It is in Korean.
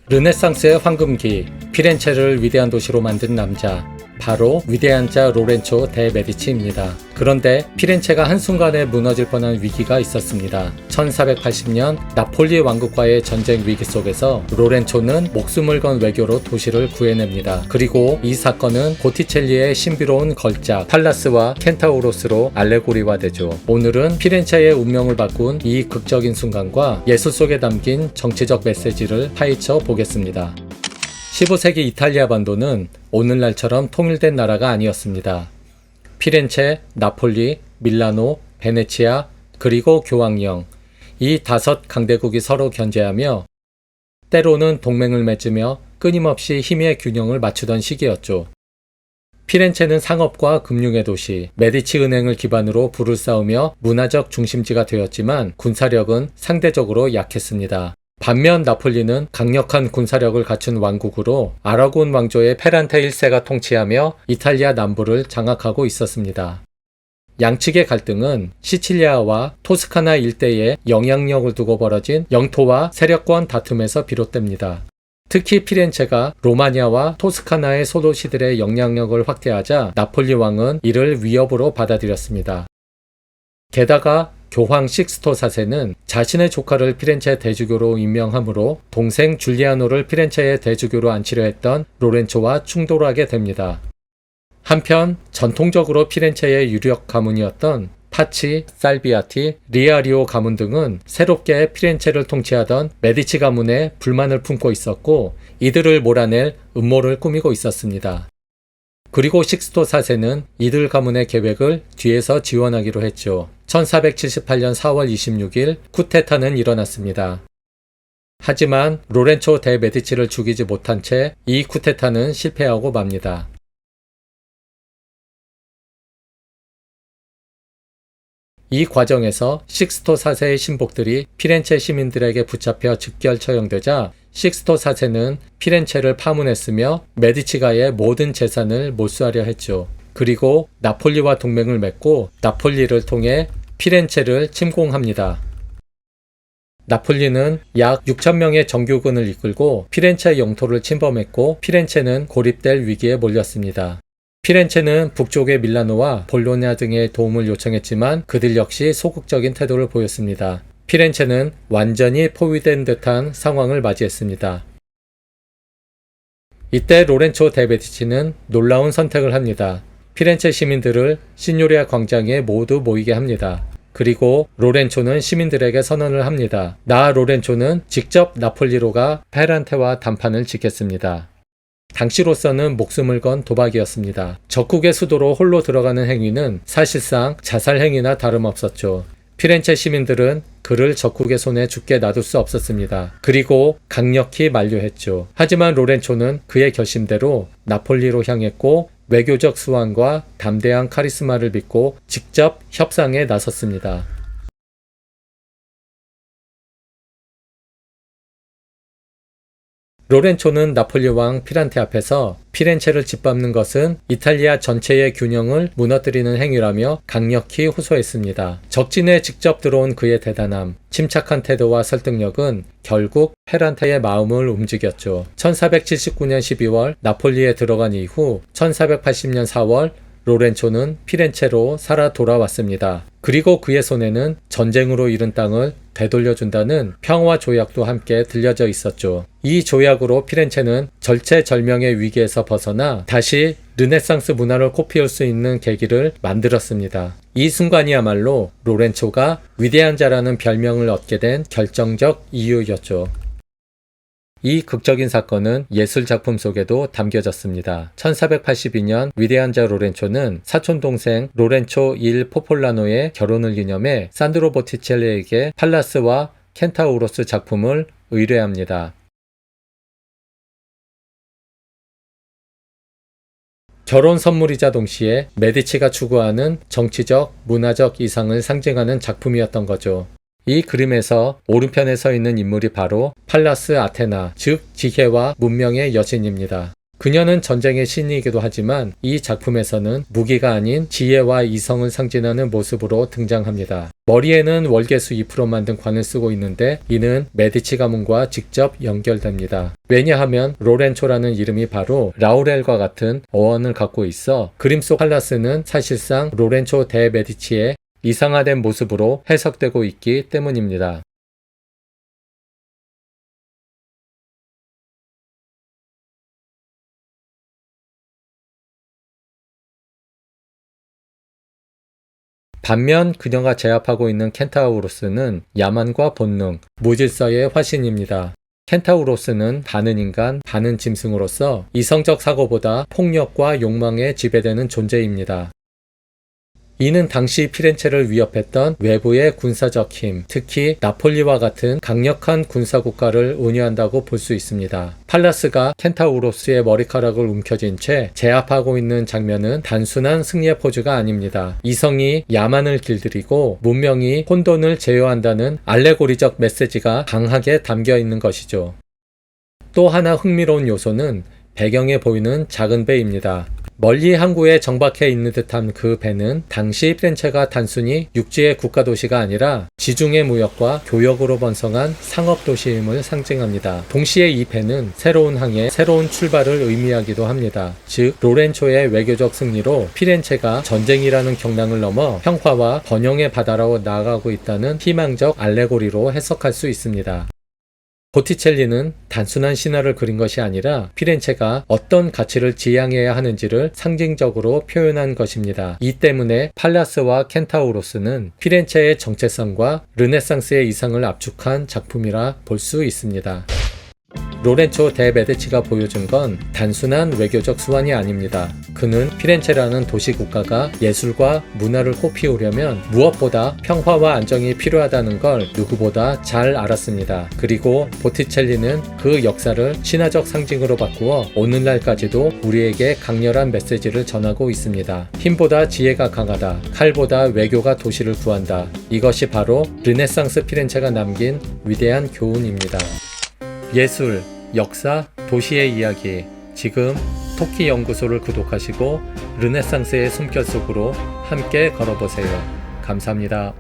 르네상스의 황금기, 피렌체를 위대한 도시로 만든 남자, 바로 위대한 자 로렌초 데 메디치입니다. 그런데 피렌체가 한순간에 무너질 뻔한 위기가 있었습니다. 1480년 나폴리 왕국과의 전쟁 위기 속에서 로렌초는 목숨을 건 외교로 도시를 구해냅니다. 그리고 이 사건은 보티첼리의 신비로운 걸작 팔라스와 켄타우로스로 알레고리화되죠. 오늘은 피렌체의 운명을 바꾼 이 극적인 순간과 예술 속에 담긴 정치적 메시지를 파헤쳐 보겠습니다. 15세기 이탈리아 반도는 오늘날처럼 통일된 나라가 아니었습니다. 피렌체, 나폴리, 밀라노, 베네치아, 그리고 교황령, 이 5 강대국이 서로 견제하며 때로는 동맹을 맺으며 끊임없이 힘의 균형을 맞추던 시기였죠. 피렌체는 상업과 금융의 도시, 메디치 은행을 기반으로 부를 쌓으며 문화적 중심지가 되었지만 군사력은 상대적으로 약했습니다. 반면 나폴리는 강력한 군사력을 갖춘 왕국으로 아라곤 왕조의 페란테 1세가 통치하며 이탈리아 남부를 장악하고 있었습니다. 양측의 갈등은 시칠리아와 토스카나 일대에 영향력을 두고 벌어진 영토와 세력권 다툼에서 비롯됩니다. 특히 피렌체가 로마니아와 토스카나의 소도시들의 영향력을 확대하자 나폴리 왕은 이를 위협으로 받아들였습니다. 게다가 교황 식스토 4세는 자신의 조카를 피렌체 대주교로 임명하므로 동생 줄리아노를 피렌체의 대주교로 앉히려 했던 로렌초와 충돌하게 됩니다. 한편 전통적으로 피렌체의 유력 가문이었던 파치, 살비아티, 리아리오 가문 등은 새롭게 피렌체를 통치하던 메디치 가문에 불만을 품고 있었고 이들을 몰아낼 음모를 꾸미고 있었습니다. 그리고 식스토 4세는 이들 가문의 계획을 뒤에서 지원하기로 했죠. 1478년 4월 26일 쿠데타는 일어났습니다. 하지만 로렌초 데 메디치를 죽이지 못한 채 이 쿠데타는 실패하고 맙니다. 이 과정에서 식스토 4세의 신복들이 피렌체 시민들에게 붙잡혀 즉결 처형되자 식스토 4세는 피렌체를 파문했으며 메디치가의 모든 재산을 몰수하려 했죠. 그리고 나폴리와 동맹을 맺고 나폴리를 통해 피렌체를 침공합니다. 나폴리는 약 6,000명의 정규군을 이끌고 피렌체 영토를 침범했고 피렌체는 고립될 위기에 몰렸습니다. 피렌체는 북쪽의 밀라노와 볼로냐 등의 도움을 요청했지만 그들 역시 소극적인 태도를 보였습니다. 피렌체는 완전히 포위된 듯한 상황을 맞이했습니다. 이때 로렌초 데 메디치는 놀라운 선택을 합니다. 피렌체 시민들을 시뇨리아 광장에 모두 모이게 합니다. 그리고 로렌초는 시민들에게 선언을 합니다. 나 로렌초는 직접 나폴리로 가 페란테와談判을 짓겠습니다. 당시로서는 목숨을 건 도박이었습니다. 적국의 수도로 홀로 들어가는 행위는 사실상 자살 행위나 다름없었죠. 피렌체 시민들은 그를 적국의 손에 죽게 놔둘 수 없었습니다. 그리고 강력히 만류했죠. 하지만 로렌초는 그의 결심대로 나폴리로 향했고 외교적 수완과 담대한 카리스마를 믿고 직접 협상에 나섰습니다. 로렌초는 나폴리 왕 피란테 앞에서 피렌체를 짓밟는 것은 이탈리아 전체의 균형을 무너뜨리는 행위라며 강력히 호소했습니다. 적진에 직접 들어온 그의 대단함, 침착한 태도와 설득력은 결국 페란테의 마음을 움직였죠. 1479년 12월 나폴리에 들어간 이후 1480년 4월 로렌초는 피렌체로 살아 돌아왔습니다. 그리고 그의 손에는 전쟁으로 잃은 땅을 되돌려준다는 평화 조약도 함께 들려져 있었죠. 이 조약으로 피렌체는 절체절명의 위기에서 벗어나 다시 르네상스 문화를 꽃피울 수 있는 계기를 만들었습니다. 이 순간이야말로 로렌초가 위대한 자라는 별명을 얻게 된 결정적 이유였죠. 이 극적인 사건은 예술 작품 속에도 담겨졌습니다. 1482년 위대한 자 로렌초는 사촌 동생 로렌초 일 포폴라노의 결혼을 기념해 산드로 보티첼리에게 팔라스와 켄타우로스 작품을 의뢰합니다. 결혼 선물이자 동시에 메디치가 추구하는 정치적, 문화적 이상을 상징하는 작품이었던 거죠. 이 그림에서 오른편에 서 있는 인물이 바로 팔라스 아테나, 즉 지혜와 문명의 여신입니다. 그녀는 전쟁의 신이기도 하지만 이 작품에서는 무기가 아닌 지혜와 이성을 상징하는 모습으로 등장합니다. 머리에는 월계수 잎으로 만든 관을 쓰고 있는데 이는 메디치 가문과 직접 연결됩니다. 왜냐하면 로렌초라는 이름이 바로 라우렐과 같은 어원을 갖고 있어 그림 속 팔라스는 사실상 로렌초 대 메디치의 이상화된 모습으로 해석되고 있기 때문입니다. 반면 그녀가 제압하고 있는 켄타우로스는 야만과 본능, 무질서의 화신입니다. 켄타우로스는 반은 인간, 반은 짐승으로서 이성적 사고보다 폭력과 욕망에 지배되는 존재입니다. 이는 당시 피렌체를 위협했던 외부의 군사적 힘, 특히 나폴리와 같은 강력한 군사국가를 은유한다고 볼 수 있습니다. 팔라스가 켄타우로스의 머리카락을 움켜쥔 채 제압하고 있는 장면은 단순한 승리의 포즈가 아닙니다. 이성이 야만을 길들이고 문명이 혼돈을 제어한다는 알레고리적 메시지가 강하게 담겨 있는 것이죠. 또 하나 흥미로운 요소는 배경에 보이는 작은 배입니다. 멀리 항구에 정박해 있는 듯한 그 배는 당시 피렌체가 단순히 육지의 국가도시가 아니라 지중해 무역과 교역으로 번성한 상업도시임을 상징합니다. 동시에 이 배는 새로운 항해, 새로운 출발을 의미하기도 합니다. 즉 로렌초의 외교적 승리로 피렌체가 전쟁이라는 경랑을 넘어 평화와 번영의 바다로 나아가고 있다는 희망적 알레고리로 해석할 수 있습니다. 보티첼리는 단순한 신화를 그린 것이 아니라 피렌체가 어떤 가치를 지향해야 하는지를 상징적으로 표현한 것입니다. 이 때문에 팔라스와 켄타우로스는 피렌체의 정체성과 르네상스의 이상을 압축한 작품이라 볼 수 있습니다. 로렌초 대 메디치가 보여준 건 단순한 외교적 수완이 아닙니다. 그는 피렌체라는 도시국가가 예술과 문화를 꽃피우려면 무엇보다 평화와 안정이 필요하다는 걸 누구보다 잘 알았습니다. 그리고 보티첼리는 그 역사를 신화적 상징으로 바꾸어 오늘날까지도 우리에게 강렬한 메시지를 전하고 있습니다. 힘보다 지혜가 강하다. 칼보다 외교가 도시를 구한다. 이것이 바로 르네상스 피렌체가 남긴 위대한 교훈입니다. 예술, 역사, 도시의 이야기. 지금 토끼 연구소를 구독하시고 르네상스의 숨결 속으로 함께 걸어보세요. 감사합니다.